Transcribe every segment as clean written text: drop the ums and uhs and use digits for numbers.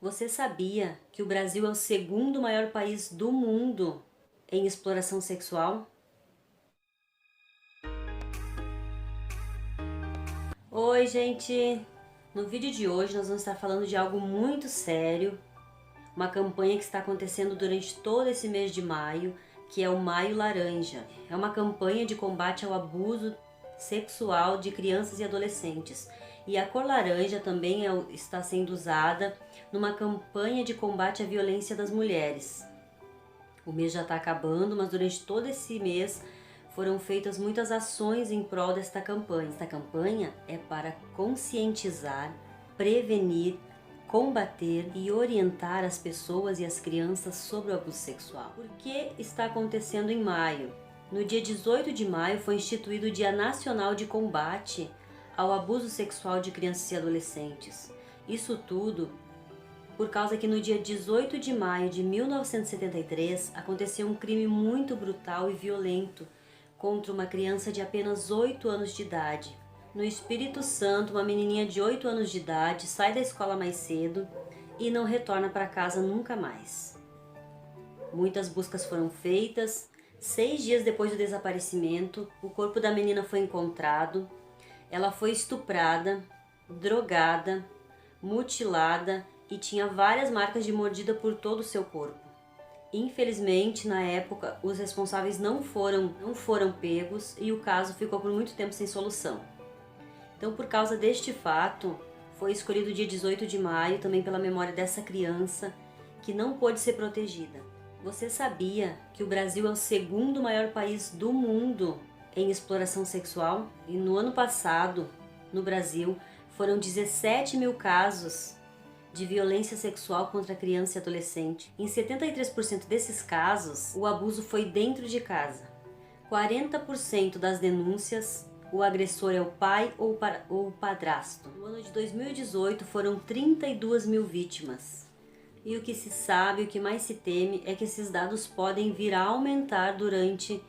Você sabia que o Brasil é o segundo maior país do mundo em exploração sexual? Oi, gente! No vídeo de hoje nós vamos estar falando de algo muito sério, uma campanha que está acontecendo durante todo esse mês de maio, que é o Maio Laranja. É uma campanha de combate ao abuso sexual de crianças e adolescentes. E a cor laranja também está sendo usada numa campanha de combate à violência das mulheres. O mês já está acabando, mas durante todo esse mês foram feitas muitas ações em prol desta campanha. Esta campanha é para conscientizar, prevenir, combater e orientar as pessoas e as crianças sobre o abuso sexual. Por que está acontecendo em maio? No dia 18 de maio foi instituído o Dia Nacional de Combate ao Abuso Sexual de Crianças e Adolescentes. Isso tudo por causa que no dia 18 de maio de 1973 aconteceu um crime muito brutal e violento contra uma criança de apenas 8 anos de idade. No Espírito Santo, uma menininha de 8 anos de idade sai da escola mais cedo e não retorna para casa nunca mais. Muitas buscas foram feitas. 6 dias depois do desaparecimento, o corpo da menina foi encontrado. Ela foi estuprada, drogada, mutilada e tinha várias marcas de mordida por todo o seu corpo. Infelizmente, na época, os responsáveis não foram pegos e o caso ficou por muito tempo sem solução. Então, por causa deste fato, foi escolhido o dia 18 de maio também pela memória dessa criança que não pôde ser protegida. Você sabia que o Brasil é o segundo maior país do mundo em exploração sexual? E no ano passado, no Brasil, foram 17 mil casos de violência sexual contra criança e adolescente. Em 73% desses casos, o abuso foi dentro de casa. 40% das denúncias, o agressor é o pai ou o padrasto. No ano de 2018, foram 32 mil vítimas. E o que se sabe, o que mais se teme, é que esses dados podem vir a aumentar durante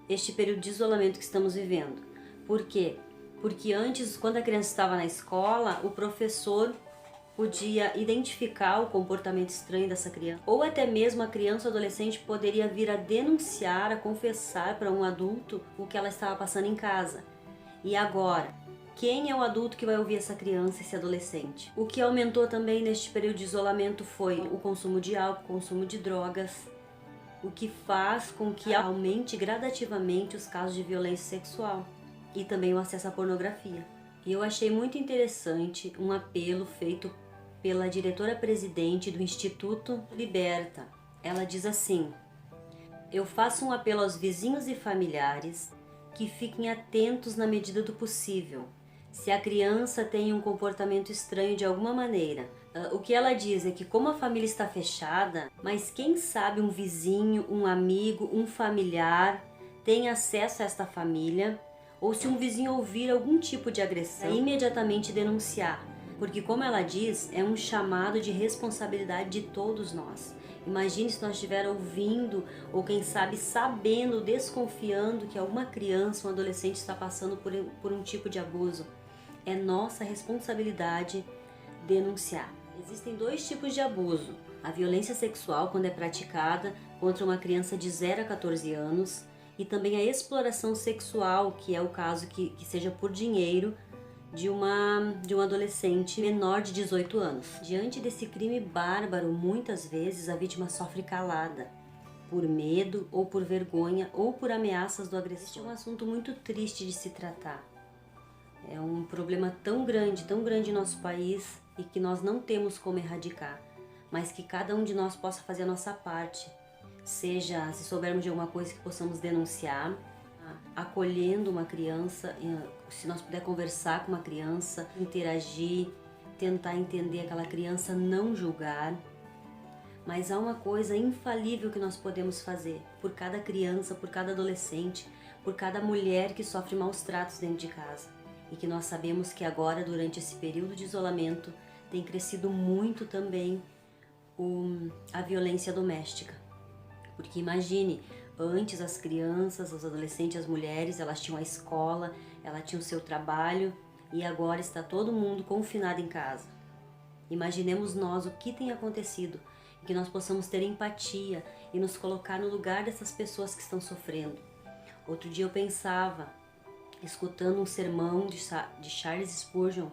este período de isolamento que estamos vivendo. Por quê? Porque antes, quando a criança estava na escola, o professor podia identificar o comportamento estranho dessa criança, ou até mesmo a criança ou adolescente poderia vir a denunciar, a confessar para um adulto o que ela estava passando em casa. E agora, quem é o adulto que vai ouvir essa criança, esse adolescente? O que aumentou também neste período de isolamento foi o consumo de álcool, o consumo de drogas, o que faz com que aumente gradativamente os casos de violência sexual e também o acesso à pornografia. E eu achei muito interessante um apelo feito pela diretora-presidente do Instituto Liberta. Ela diz assim: eu faço um apelo aos vizinhos e familiares que fiquem atentos na medida do possível. Se a criança tem um comportamento estranho de alguma maneira, o que ela diz é que como a família está fechada, mas quem sabe um vizinho, um amigo, um familiar tem acesso a esta família, ou se um vizinho ouvir algum tipo de agressão, imediatamente denunciar. Porque como ela diz, é um chamado de responsabilidade de todos nós. Imagine se nós estiver ouvindo, ou quem sabe sabendo, desconfiando que alguma criança, um adolescente está passando por um tipo de abuso. É nossa responsabilidade denunciar. Existem 2 tipos de abuso: a violência sexual, quando é praticada contra uma criança de 0 a 14 anos, e também a exploração sexual, que é o caso que seja por dinheiro de um adolescente menor de 18 anos. Diante desse crime bárbaro, muitas vezes a vítima sofre calada, por medo ou por vergonha ou por ameaças do agressor. Este é um assunto muito triste de se tratar. É um problema tão grande em nosso país e que nós não temos como erradicar, mas que cada um de nós possa fazer a nossa parte. Seja, se soubermos de alguma coisa que possamos denunciar, acolhendo uma criança, se nós puder conversar com uma criança, interagir, tentar entender aquela criança, não julgar. Mas há uma coisa infalível que nós podemos fazer por cada criança, por cada adolescente, por cada mulher que sofre maus tratos dentro de casa. E que nós sabemos que agora, durante esse período de isolamento, tem crescido muito também a violência doméstica. Porque imagine, antes as crianças, os adolescentes, as mulheres, elas tinham a escola, elas tinham o seu trabalho, e agora está todo mundo confinado em casa. Imaginemos nós o que tem acontecido e que nós possamos ter empatia e nos colocar no lugar dessas pessoas que estão sofrendo. Outro dia eu pensava, escutando um sermão de Charles Spurgeon,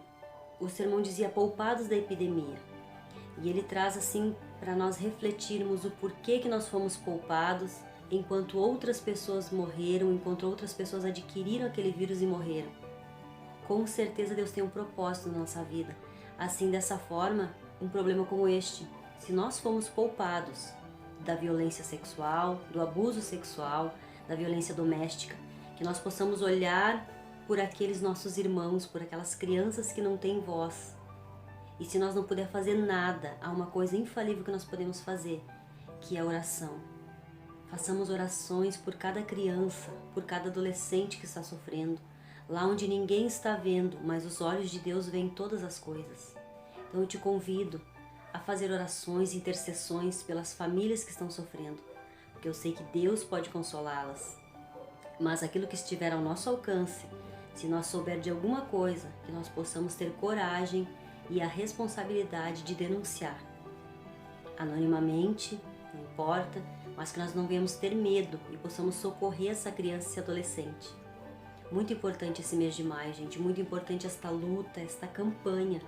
o sermão dizia poupados da epidemia. E ele traz assim para nós refletirmos o porquê que nós fomos poupados enquanto outras pessoas morreram, enquanto outras pessoas adquiriram aquele vírus e morreram. Com certeza Deus tem um propósito na nossa vida. Assim, dessa forma, um problema como este, se nós fomos poupados da violência sexual, do abuso sexual, da violência doméstica, que nós possamos olhar por aqueles nossos irmãos, por aquelas crianças que não têm voz. E se nós não puder fazer nada, há uma coisa infalível que nós podemos fazer, que é a oração. Façamos orações por cada criança, por cada adolescente que está sofrendo, lá onde ninguém está vendo, mas os olhos de Deus veem todas as coisas. Então eu te convido a fazer orações e intercessões pelas famílias que estão sofrendo, porque eu sei que Deus pode consolá-las. Mas aquilo que estiver ao nosso alcance, se nós souber de alguma coisa, que nós possamos ter coragem e a responsabilidade de denunciar. Anonimamente, não importa, mas que nós não venhamos ter medo e possamos socorrer essa criança e esse adolescente. Muito importante esse mês de maio, gente, muito importante esta luta, esta campanha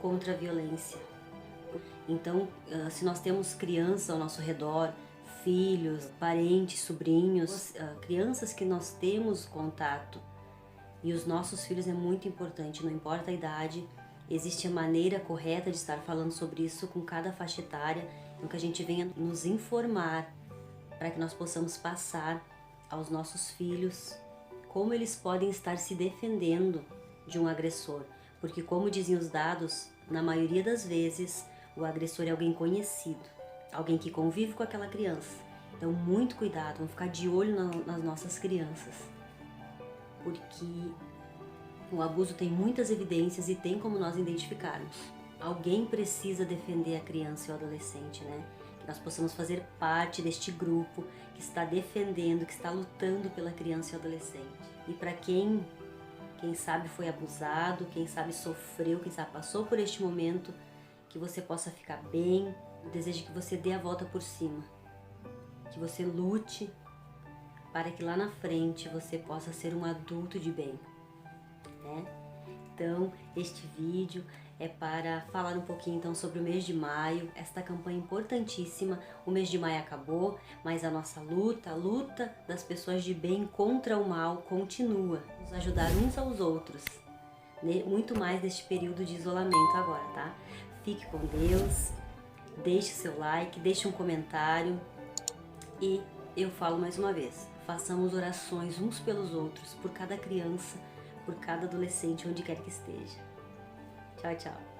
contra a violência. Então, se nós temos crianças ao nosso redor, filhos, parentes, sobrinhos, crianças que nós temos contato, e os nossos filhos é muito importante, não importa a idade, existe a maneira correta de estar falando sobre isso com cada faixa etária, então que a gente venha nos informar para que nós possamos passar aos nossos filhos como eles podem estar se defendendo de um agressor, porque como dizem os dados, na maioria das vezes o agressor é alguém conhecido, alguém que convive com aquela criança. Então muito cuidado, vamos ficar de olho nas nossas crianças, porque o abuso tem muitas evidências e tem como nós identificarmos. Alguém precisa defender a criança e o adolescente, né? Que nós possamos fazer parte deste grupo que está defendendo, que está lutando pela criança e o adolescente. E para quem sabe foi abusado, quem sabe sofreu, quem sabe passou por este momento, que você possa ficar bem. Eu desejo que você dê a volta por cima, que você lute para que lá na frente você possa ser um adulto de bem, né? Então, este vídeo é para falar um pouquinho então sobre o mês de maio, esta campanha importantíssima. O mês de maio acabou, mas a nossa luta, a luta das pessoas de bem contra o mal continua. Nos ajudar uns aos outros, né? Muito mais neste período de isolamento agora, tá? Fique com Deus, deixe seu like, deixe um comentário e eu falo mais uma vez, façamos orações uns pelos outros, por cada criança, por cada adolescente, onde quer que esteja. Tchau, tchau.